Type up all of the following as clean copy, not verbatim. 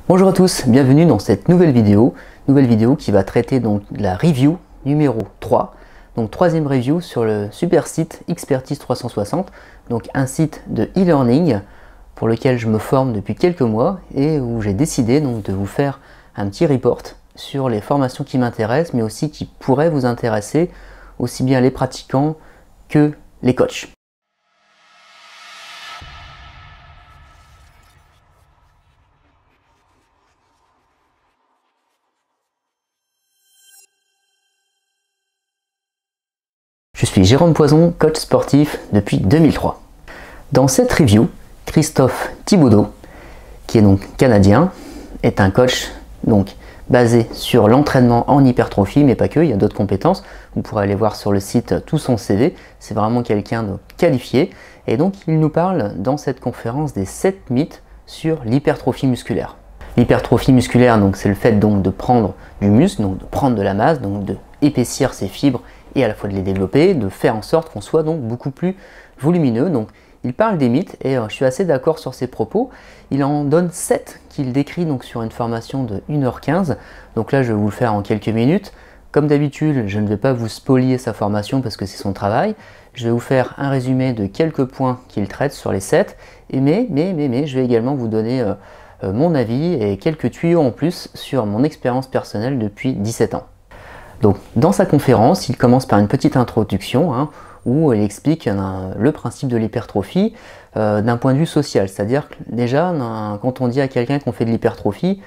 Bonjour à tous, bienvenue dans cette nouvelle vidéo qui va traiter donc de la review numéro 3, donc troisième review sur le super site Expertise 360, donc un site de e-learning pour lequel je me forme depuis quelques mois et où j'ai décidé donc de vous faire un petit report sur les formations qui m'intéressent mais aussi qui pourraient vous intéresser, aussi bien les pratiquants que les coachs. Je suis Jérôme Poison, coach sportif depuis 2003. Dans cette review, Christophe Thibaudeau, qui est donc canadien, est un coach donc basé sur l'entraînement en hypertrophie, mais pas que, il y a d'autres compétences. Vous pourrez aller voir sur le site tout son CV, c'est vraiment quelqu'un de qualifié. Et donc il nous parle dans cette conférence des 7 mythes sur l'hypertrophie musculaire. L'hypertrophie musculaire, donc c'est le fait donc de prendre du muscle, donc de prendre de la masse, donc de épaissir ses fibres et à la fois de les développer, de faire en sorte qu'on soit donc beaucoup plus volumineux. Donc il parle des mythes et je suis assez d'accord sur ses propos. Il en donne 7 qu'il décrit donc sur une formation de 1h15. Donc là je vais vous le faire en quelques minutes. Comme d'habitude, je ne vais pas vous spolier sa formation parce que c'est son travail. Je vais vous faire un résumé de quelques points qu'il traite sur les 7. Mais je vais également vous donner mon avis et quelques tuyaux en plus sur mon expérience personnelle depuis 17 ans. Donc, dans sa conférence, il commence par une petite introduction où il explique le principe de l'hypertrophie d'un point de vue social. C'est-à-dire que déjà, quand on dit à quelqu'un qu'on fait de l'hypertrophie,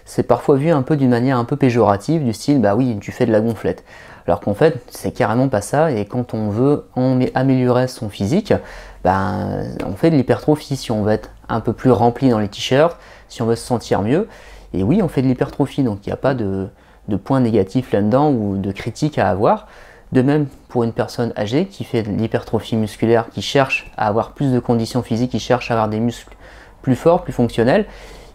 c'est parfois vu un peu d'une manière un peu péjorative, du style « bah oui, tu fais de la gonflette ». Alors qu'en fait, c'est carrément pas ça, et quand on veut améliorer son physique, on fait de l'hypertrophie. Si on veut être un peu plus rempli dans les t-shirts, si on veut se sentir mieux, et oui, on fait de l'hypertrophie, donc il n'y a pas de points négatifs là-dedans ou de critiques à avoir. De même pour une personne âgée qui fait de l'hypertrophie musculaire, qui cherche à avoir plus de conditions physiques, qui cherche à avoir des muscles plus forts, plus fonctionnels,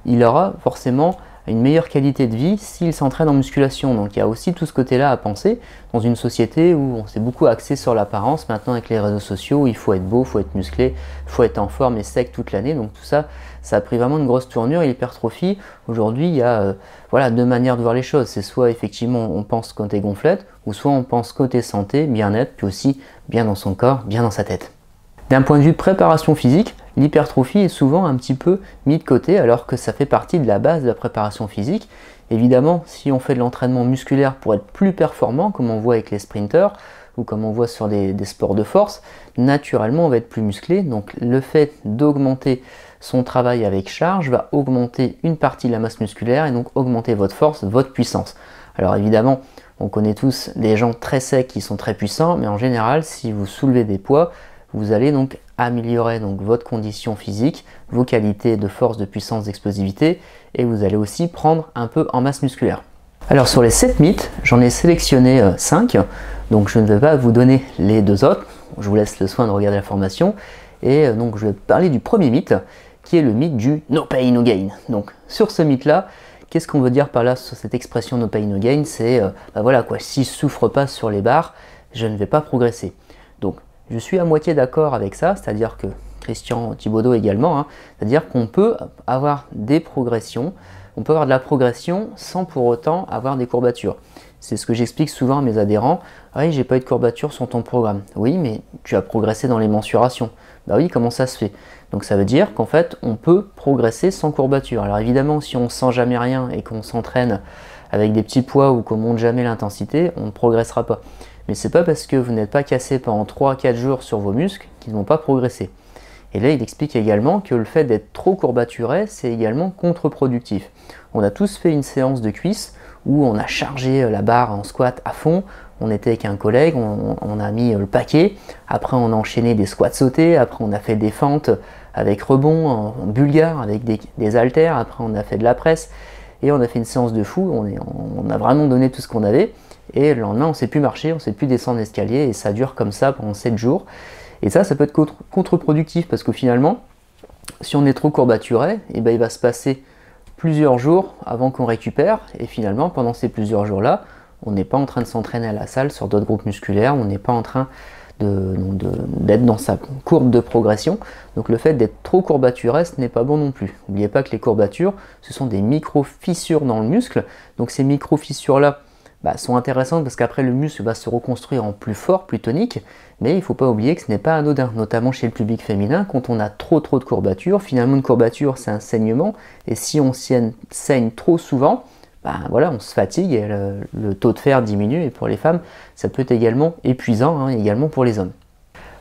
il aura forcément une meilleure qualité de vie s'il s'entraîne en musculation. Donc il y a aussi tout ce côté-là à penser dans une société où on s'est beaucoup axé sur l'apparence. Maintenant avec les réseaux sociaux, il faut être beau, il faut être musclé, il faut être en forme et sec toute l'année. Donc tout ça, ça a pris vraiment une grosse tournure. Et l'hypertrophie, aujourd'hui, il y a deux manières de voir les choses. C'est soit effectivement on pense côté gonflette, ou soit on pense côté santé, bien-être, puis aussi bien dans son corps, bien dans sa tête. D'un point de vue préparation physique, l'hypertrophie est souvent un petit peu mis de côté alors que ça fait partie de la base de la préparation physique. Évidemment, si on fait de l'entraînement musculaire pour être plus performant, comme on voit avec les sprinters ou comme on voit sur des sports de force, naturellement on va être plus musclé. Donc le fait d'augmenter son travail avec charge va augmenter une partie de la masse musculaire et donc augmenter votre force, votre puissance. Alors évidemment, on connaît tous des gens très secs qui sont très puissants, mais en général, si vous soulevez des poids, vous allez donc améliorer votre condition physique, vos qualités de force, de puissance, d'explosivité, et vous allez aussi prendre un peu en masse musculaire. Alors sur les 7 mythes, j'en ai sélectionné 5, donc je ne vais pas vous donner les 2 autres, je vous laisse le soin de regarder la formation, et donc je vais parler du premier mythe, qui est le mythe du no pain, no gain. Donc sur ce mythe-là, qu'est-ce qu'on veut dire par là sur cette expression no pain, no gain? C'est, si je ne souffre pas sur les barres, je ne vais pas progresser. Donc je suis à moitié d'accord avec ça, c'est-à-dire que Christian Thibaudeau également, c'est-à-dire qu'on peut avoir des progressions, on peut avoir de la progression sans pour autant avoir des courbatures. C'est ce que j'explique souvent à mes adhérents. Ah oui, j'ai pas eu de courbature sur ton programme. Oui, mais tu as progressé dans les mensurations. Bah oui, comment ça se fait? Donc ça veut dire qu'en fait, on peut progresser sans courbature. Alors évidemment, si on ne sent jamais rien et qu'on s'entraîne avec des petits poids ou qu'on monte jamais l'intensité, on ne progressera pas. Mais c'est pas parce que vous n'êtes pas cassé pendant 3-4 jours sur vos muscles qu'ils ne vont pas progresser. Et là, il explique également que le fait d'être trop courbaturé, c'est également contre-productif. On a tous fait une séance de cuisses où on a chargé la barre en squat à fond, on était avec un collègue, on a mis le paquet, après on a enchaîné des squats sautés, après on a fait des fentes avec rebond en bulgare, avec des haltères, après on a fait de la presse, et on a fait une séance de fou, on a vraiment donné tout ce qu'on avait, et le lendemain on ne sait plus marcher, on ne sait plus descendre l'escalier, et ça dure comme ça pendant 7 jours. Et ça peut être contre-productif, parce que finalement, si on est trop courbaturé, il va se passer plusieurs jours avant qu'on récupère, et finalement pendant ces plusieurs jours-là, on n'est pas en train de s'entraîner à la salle sur d'autres groupes musculaires, on n'est pas en train d'être dans sa courbe de progression. Donc le fait d'être trop courbaturé, ce n'est pas bon non plus. N'oubliez pas que les courbatures, ce sont des micro-fissures dans le muscle. Donc ces micro-fissures-là sont intéressantes parce qu'après le muscle va se reconstruire en plus fort, plus tonique. Mais il ne faut pas oublier que ce n'est pas anodin, notamment chez le public féminin. Quand on a trop de courbatures, finalement une courbature c'est un saignement. Et si on saigne trop souvent, voilà, on se fatigue et le taux de fer diminue, et pour les femmes, ça peut être également épuisant, également pour les hommes.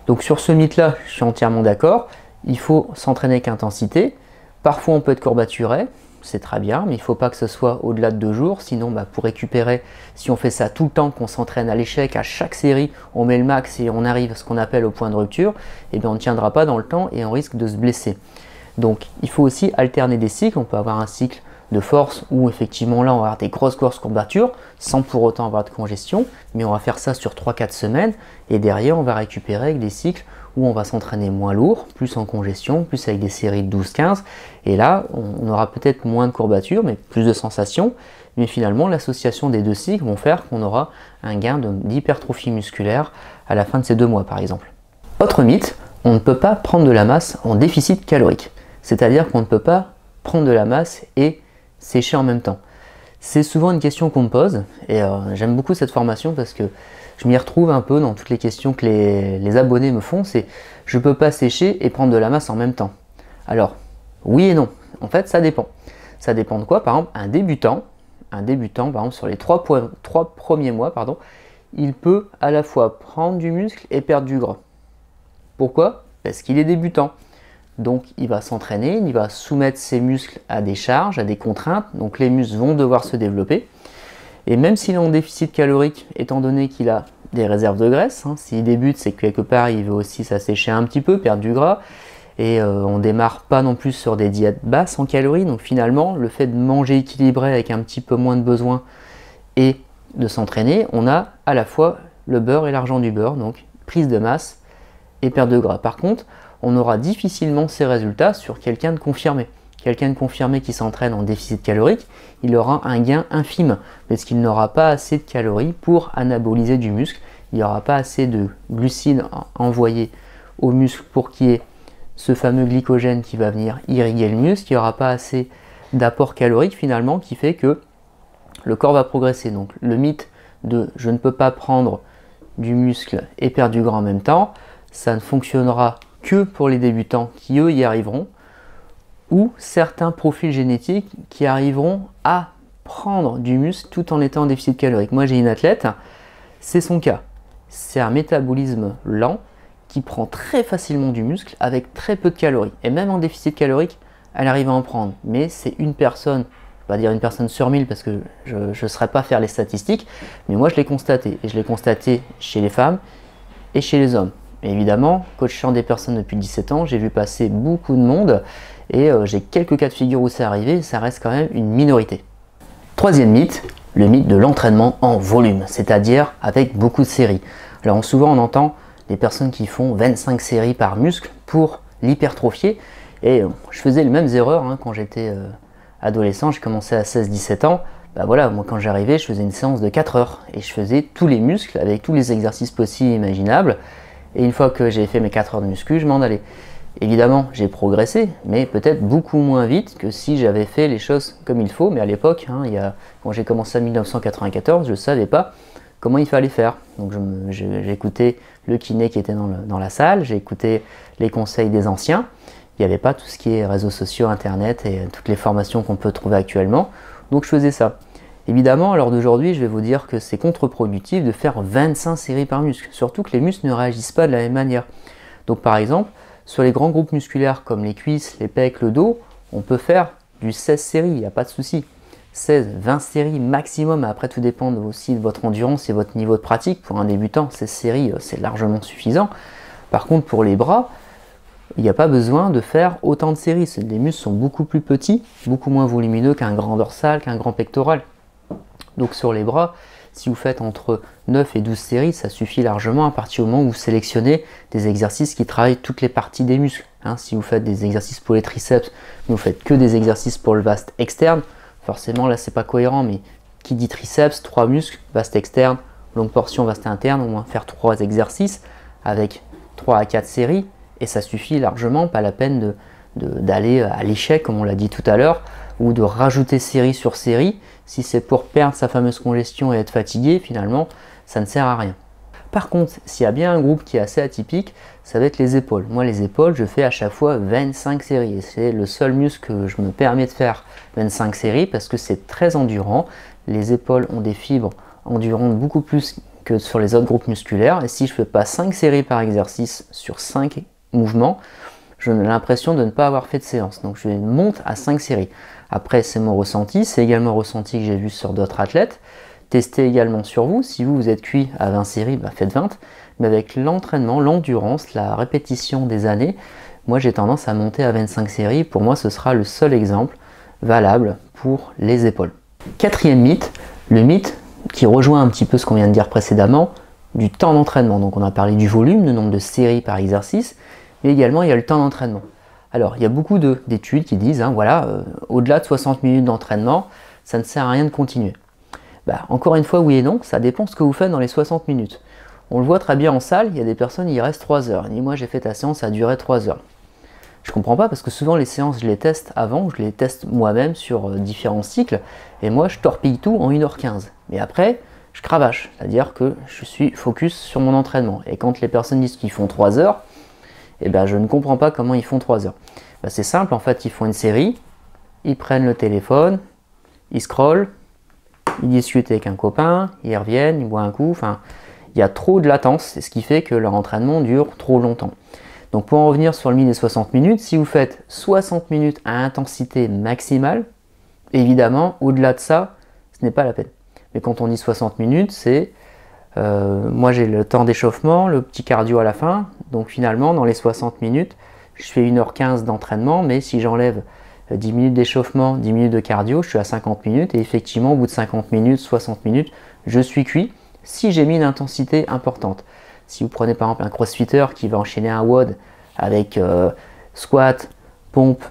Donc sur ce mythe-là, je suis entièrement d'accord, il faut s'entraîner avec intensité. Parfois on peut être courbaturé, c'est très bien, mais il ne faut pas que ce soit au-delà de 2 jours, sinon pour récupérer, si on fait ça tout le temps, qu'on s'entraîne à l'échec, à chaque série, on met le max et on arrive à ce qu'on appelle au point de rupture, et bien on ne tiendra pas dans le temps et on risque de se blesser. Donc il faut aussi alterner des cycles, on peut avoir un cycle de force où effectivement là on va avoir des grosses courbatures sans pour autant avoir de congestion, mais on va faire ça sur 3-4 semaines et derrière on va récupérer avec des cycles où on va s'entraîner moins lourd, plus en congestion, plus avec des séries de 12-15 et là on aura peut-être moins de courbatures mais plus de sensations, mais finalement l'association des 2 cycles vont faire qu'on aura un gain d'hypertrophie musculaire à la fin de ces 2 mois par exemple. Autre mythe, on ne peut pas prendre de la masse en déficit calorique, c'est-à-dire qu'on ne peut pas prendre de la masse et sécher en même temps. C'est souvent une question qu'on me pose et j'aime beaucoup cette formation parce que je m'y retrouve un peu dans toutes les questions que les abonnés me font, c'est je peux pas sécher et prendre de la masse en même temps. Alors oui et non, en fait ça dépend. Ça dépend de quoi? Par exemple un débutant par exemple sur les 3 premiers mois, il peut à la fois prendre du muscle et perdre du gras. Pourquoi? Parce qu'il est débutant. Donc il va s'entraîner, il va soumettre ses muscles à des charges, à des contraintes, donc les muscles vont devoir se développer. Et même s'il est en déficit calorique, étant donné qu'il a des réserves de graisse, s'il débute, c'est que quelque part il veut aussi s'assécher un petit peu, perdre du gras, et on démarre pas non plus sur des diètes basses en calories, donc finalement le fait de manger équilibré avec un petit peu moins de besoin et de s'entraîner, on a à la fois le beurre et l'argent du beurre, donc prise de masse et perte de gras. Par contre, on aura difficilement ces résultats sur quelqu'un de confirmé. Quelqu'un de confirmé qui s'entraîne en déficit calorique, il aura un gain infime parce qu'il n'aura pas assez de calories pour anaboliser du muscle. Il n'y aura pas assez de glucides envoyés au muscle pour qu'il y ait ce fameux glycogène qui va venir irriguer le muscle. Il n'y aura pas assez d'apport calorique finalement qui fait que le corps va progresser. Donc le mythe de je ne peux pas prendre du muscle et perdre du gras en même temps, ça ne fonctionnera que pour les débutants qui eux y arriveront, ou certains profils génétiques qui arriveront à prendre du muscle tout en étant en déficit calorique. Moi j'ai une athlète, c'est son cas. C'est un métabolisme lent qui prend très facilement du muscle avec très peu de calories. Et même en déficit calorique, elle arrive à en prendre. Mais c'est une personne, on va dire une personne sur 1000 parce que je ne saurais pas faire les statistiques, mais moi je l'ai constaté. Et je l'ai constaté chez les femmes et chez les hommes. Et évidemment, coachant des personnes depuis 17 ans, j'ai vu passer beaucoup de monde et j'ai quelques cas de figure où c'est arrivé, ça reste quand même une minorité. Troisième mythe, le mythe de l'entraînement en volume, c'est-à-dire avec beaucoup de séries. Alors souvent on entend des personnes qui font 25 séries par muscle pour l'hypertrophier et je faisais les mêmes erreurs quand j'étais adolescent, j'ai commencé à 16-17 ans. Voilà, moi quand j'arrivais, je faisais une séance de 4 heures et je faisais tous les muscles avec tous les exercices possibles et imaginables. Et une fois que j'ai fait mes 4 heures de muscu, je m'en allais. Évidemment, j'ai progressé, mais peut-être beaucoup moins vite que si j'avais fait les choses comme il faut. Mais à l'époque, quand j'ai commencé en 1994, je ne savais pas comment il fallait faire. Donc j'écoutais le kiné qui était dans la salle, j'ai écouté les conseils des anciens. Il n'y avait pas tout ce qui est réseaux sociaux, internet et toutes les formations qu'on peut trouver actuellement. Donc je faisais ça. Évidemment, à l'heure d'aujourd'hui, je vais vous dire que c'est contre-productif de faire 25 séries par muscle, surtout que les muscles ne réagissent pas de la même manière. Donc par exemple, sur les grands groupes musculaires comme les cuisses, les pecs, le dos, on peut faire du 16 séries, il n'y a pas de souci. 16, 20 séries maximum, après tout dépend aussi de votre endurance et votre niveau de pratique. Pour un débutant, 16 séries, c'est largement suffisant. Par contre, pour les bras, il n'y a pas besoin de faire autant de séries. Les muscles sont beaucoup plus petits, beaucoup moins volumineux qu'un grand dorsal, qu'un grand pectoral. Donc sur les bras, si vous faites entre 9 et 12 séries, ça suffit largement à partir du moment où vous sélectionnez des exercices qui travaillent toutes les parties des muscles. Si vous faites des exercices pour les triceps, mais vous faites que des exercices pour le vaste externe, forcément là c'est pas cohérent, mais qui dit triceps, 3 muscles, vaste externe, longue portion, vaste interne, au moins faire 3 exercices. avec 3 à 4 séries, et ça suffit largement, pas la peine d'aller à l'échec, comme on l'a dit tout à l'heure, ou de rajouter série sur série. Si c'est pour perdre sa fameuse congestion et être fatigué, finalement, ça ne sert à rien. Par contre, s'il y a bien un groupe qui est assez atypique, ça va être les épaules. Moi, les épaules, je fais à chaque fois 25 séries. Et c'est le seul muscle que je me permets de faire 25 séries parce que c'est très endurant. Les épaules ont des fibres endurantes beaucoup plus que sur les autres groupes musculaires. Et si je ne fais pas 5 séries par exercice sur 5 mouvements, j'ai l'impression de ne pas avoir fait de séance. Donc je monte à 5 séries. Après, c'est mon ressenti. C'est également un ressenti que j'ai vu sur d'autres athlètes. Testez également sur vous. Si vous êtes cuit à 20 séries, faites 20. Mais avec l'entraînement, l'endurance, la répétition des années, moi j'ai tendance à monter à 25 séries. Pour moi, ce sera le seul exemple valable pour les épaules. Quatrième mythe, le mythe qui rejoint un petit peu ce qu'on vient de dire précédemment, du temps d'entraînement. Donc on a parlé du volume, le nombre de séries par exercice, mais également il y a le temps d'entraînement. Alors il y a beaucoup d'études qui disent, au-delà de 60 minutes d'entraînement, ça ne sert à rien de continuer. Encore une fois, oui et non, ça dépend ce que vous faites dans les 60 minutes. On le voit très bien en salle, il y a des personnes, il reste 3 heures. Et moi j'ai fait ta séance, ça a duré 3 heures. Je comprends pas parce que souvent les séances, je les teste avant, je les teste moi-même sur différents cycles, et moi je torpille tout en 1h15. Mais après, je cravache, c'est-à-dire que je suis focus sur mon entraînement. Et quand les personnes disent qu'ils font 3 heures, je ne comprends pas comment ils font 3 heures. C'est simple, en fait, ils font une série, ils prennent le téléphone, ils scrollent, ils discutent avec un copain, ils reviennent, ils boivent un coup, il y a trop de latence, c'est ce qui fait que leur entraînement dure trop longtemps. Donc pour en revenir sur le mythe des 60 minutes, si vous faites 60 minutes à intensité maximale, évidemment, au-delà de ça, ce n'est pas la peine. Mais quand on dit 60 minutes, c'est... moi j'ai le temps d'échauffement, le petit cardio à la fin, donc finalement dans les 60 minutes, je fais 1h15 d'entraînement, mais si j'enlève 10 minutes d'échauffement, 10 minutes de cardio, je suis à 50 minutes, et effectivement au bout de 50 minutes, 60 minutes, je suis cuit si j'ai mis une intensité importante. Si vous prenez par exemple un crossfitter qui va enchaîner un WOD avec squat, pompe,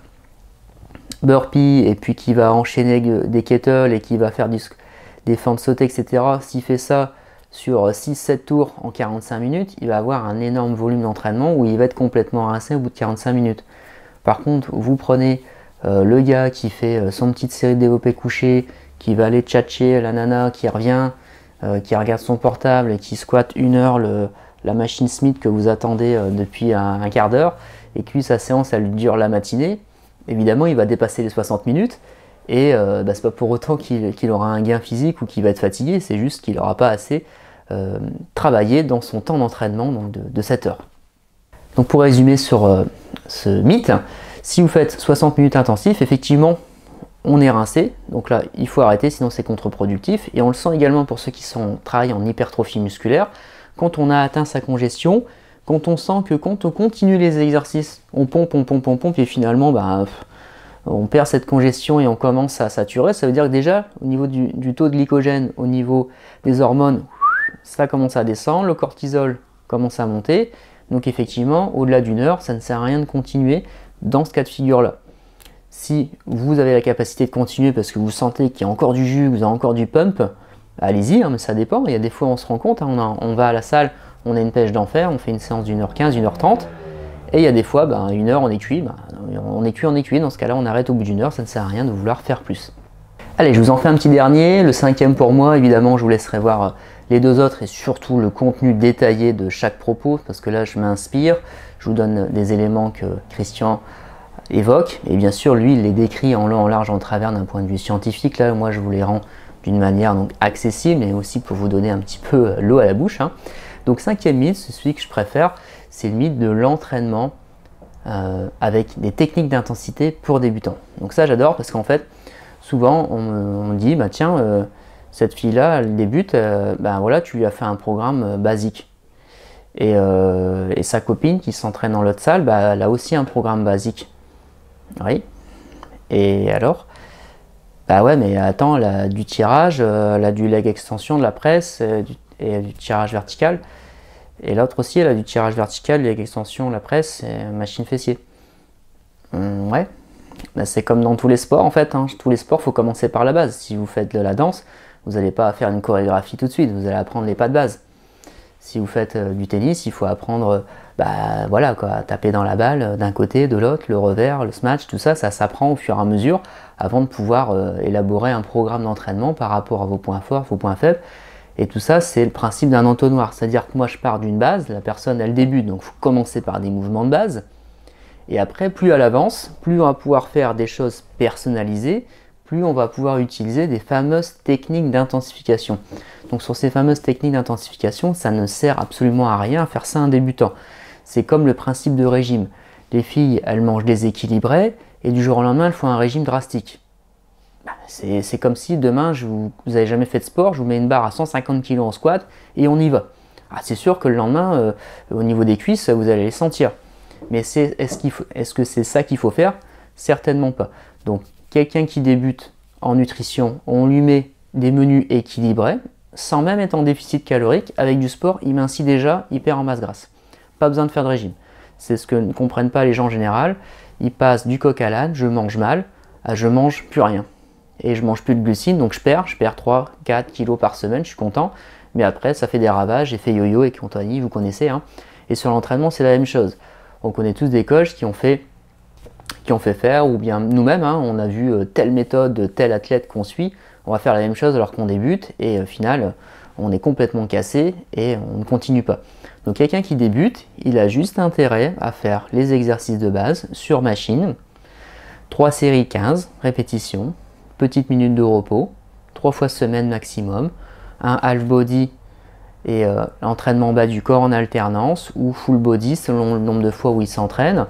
burpee, et puis qui va enchaîner des kettles et qui va faire des fentes sautées, etc. S'il fait ça sur 6-7 tours en 45 minutes, il va avoir un énorme volume d'entraînement où il va être complètement rincé au bout de 45 minutes. Par contre, vous prenez le gars qui fait son petite série de développé couché, qui va aller tchatcher la nana, qui revient, qui regarde son portable et qui squatte 1 heure la machine Smith que vous attendez depuis un quart d'heure, et que sa séance elle dure la matinée, évidemment il va dépasser les 60 minutes, et c'est pas pour autant qu'il aura un gain physique ou qu'il va être fatigué, c'est juste qu'il n'aura pas assez travaillé dans son temps d'entraînement de 7 heures. Donc pour résumer sur ce mythe, si vous faites 60 minutes intensifs, effectivement on est rincé, donc là il faut arrêter sinon c'est contre-productif, et on le sent également pour ceux qui travaillent en hypertrophie musculaire. Quand on a atteint sa congestion, quand on sent que quand on continue les exercices, on pompe, et finalement on perd cette congestion et on commence à saturer, ça veut dire que déjà au niveau du taux de glycogène, au niveau des hormones, ça commence à descendre, le cortisol commence à monter, donc effectivement au-delà d'1 heure, ça ne sert à rien de continuer dans ce cas de figure-là. Si vous avez la capacité de continuer parce que vous sentez qu'il y a encore du jus, que vous avez encore du pump, allez-y, mais ça dépend. Il y a des fois on se rend compte, on va à la salle, on a une pêche d'enfer, on fait une séance d'1h15, 1h30, et il y a des fois, 1 heure on est cuit, on est cuit, dans ce cas-là on arrête au bout d'1 heure, ça ne sert à rien de vouloir faire plus. Allez, je vous en fais un petit dernier, le 5e pour moi, évidemment je vous laisserai voir les 2 autres et surtout le contenu détaillé de chaque propos, parce que là je m'inspire, je vous donne des éléments que Christian évoque, et bien sûr lui il les décrit en long, en large, en travers d'un point de vue scientifique. Là moi je vous les rends d'une manière donc accessible, mais aussi pour vous donner un petit peu l'eau à la bouche. Donc 5e mythe, c'est celui que je préfère, c'est le mythe de l'entraînement avec des techniques d'intensité pour débutants. Donc ça j'adore parce qu'en fait souvent on me dit tiens cette fille là elle débute, voilà tu lui as fait un programme basique. Et sa copine qui s'entraîne dans l'autre salle, elle a aussi un programme basique. Oui. Et alors ouais, mais attends, elle a du tirage, elle a du leg extension, de la presse et du tirage vertical. Et l'autre aussi, elle a du tirage vertical, leg extension, la presse et machine fessier. Ouais. C'est comme dans tous les sports en fait. Tous les sports, il faut commencer par la base. Si vous faites de la danse, vous n'allez pas faire une chorégraphie tout de suite, vous allez apprendre les pas de base. Si vous faites du tennis, il faut apprendre voilà, quoi, à taper dans la balle d'un côté, de l'autre, le revers, le smash, tout ça, ça s'apprend au fur et à mesure avant de pouvoir élaborer un programme d'entraînement par rapport à vos points forts, vos points faibles. Et tout ça, c'est le principe d'un entonnoir. C'est-à-dire que moi, je pars d'une base, la personne, elle débute, donc il faut commencer par des mouvements de base. Et après, plus elle avance, plus on va pouvoir faire des choses personnalisées, plus on va pouvoir utiliser des fameuses techniques d'intensification. Donc sur ces fameuses techniques d'intensification, ça ne sert absolument à rien à faire ça à un débutant. C'est comme le principe de régime. Les filles, elles mangent déséquilibré et du jour au lendemain, elles font un régime drastique. C'est comme si demain, vous n'avez jamais fait de sport, je vous mets une barre à 150 kg en squat et on y va. C'est sûr que le lendemain, au niveau des cuisses, vous allez les sentir. Mais est-ce que c'est ça qu'il faut faire? Certainement pas. Donc, quelqu'un qui débute en nutrition, on lui met des menus équilibrés, sans même être en déficit calorique, avec du sport, il mincit déjà, il perd en masse grasse. Pas besoin de faire de régime. C'est ce que ne comprennent pas les gens en général. Ils passent du coq à l'âne, je mange mal, à je mange plus rien. Et je mange plus de glucides, donc je perds 3, 4 kilos par semaine, je suis content. Mais après, ça fait des ravages, effet yo-yo et compagnie, vous connaissez. Et sur l'entraînement, c'est la même chose. On connaît tous des coachs qui ont fait faire, ou bien nous-mêmes, on a vu telle méthode, tel athlète qu'on suit, on va faire la même chose alors qu'on débute, et au final, on est complètement cassé et on ne continue pas. Donc quelqu'un qui débute, il a juste intérêt à faire les exercices de base sur machine, 3 séries 15 répétitions, petite minute de repos, 3 fois semaine maximum, un half body et l'entraînement bas du corps en alternance ou full body selon le nombre de fois où il s'entraîne.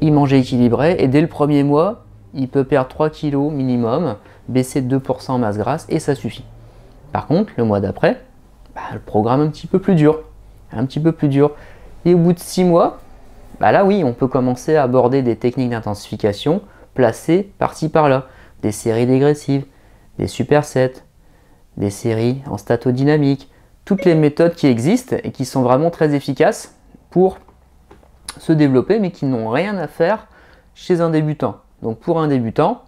Il mange équilibré et dès le premier mois, il peut perdre 3 kg minimum, baisser de 2% en masse grasse et ça suffit. Par contre, le mois d'après, le programme un petit peu plus dur. Et au bout de 6 mois, là oui, on peut commencer à aborder des techniques d'intensification placées par-ci par-là. Des séries dégressives, des supersets, des séries en statodynamique, toutes les méthodes qui existent et qui sont vraiment très efficaces pour se développer mais qui n'ont rien à faire chez un débutant. Donc pour un débutant,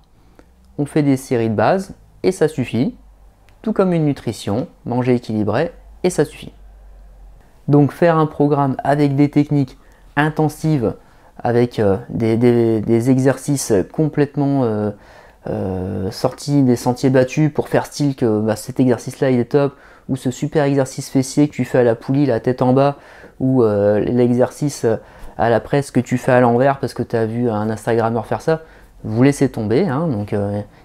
on fait des séries de base et ça suffit, tout comme une nutrition, manger équilibré et ça suffit. Donc faire un programme avec des techniques intensives, avec des exercices complètement sortis des sentiers battus pour faire style que cet exercice-là il est top, ou ce super exercice fessier que tu fais à la poulie, la tête en bas, ou l'exercice à la presse que tu fais à l'envers parce que tu as vu un Instagrammeur faire ça, vous laissez tomber. Donc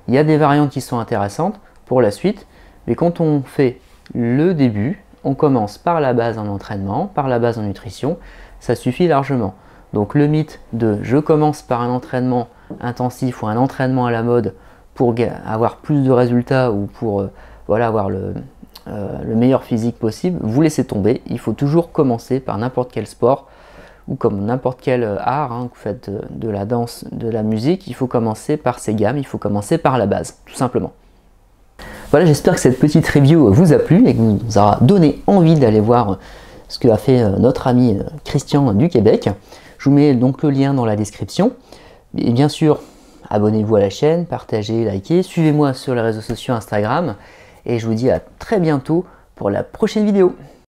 il y a des variantes qui sont intéressantes pour la suite, mais quand on fait le début, on commence par la base en entraînement, par la base en nutrition, ça suffit largement. Donc le mythe de je commence par un entraînement intensif ou un entraînement à la mode pour avoir plus de résultats ou pour avoir le meilleur physique possible, vous laissez tomber. Il faut toujours commencer par n'importe quel sport ou comme n'importe quel art, que vous faites de la danse, de la musique, il faut commencer par ces gammes, il faut commencer par la base, tout simplement. Voilà, j'espère que cette petite review vous a plu et que vous aura donné envie d'aller voir ce que a fait notre ami Christian du Québec. Je vous mets donc le lien dans la description. Et bien sûr, abonnez-vous à la chaîne, partagez, likez, suivez-moi sur les réseaux sociaux Instagram et je vous dis à très bientôt pour la prochaine vidéo.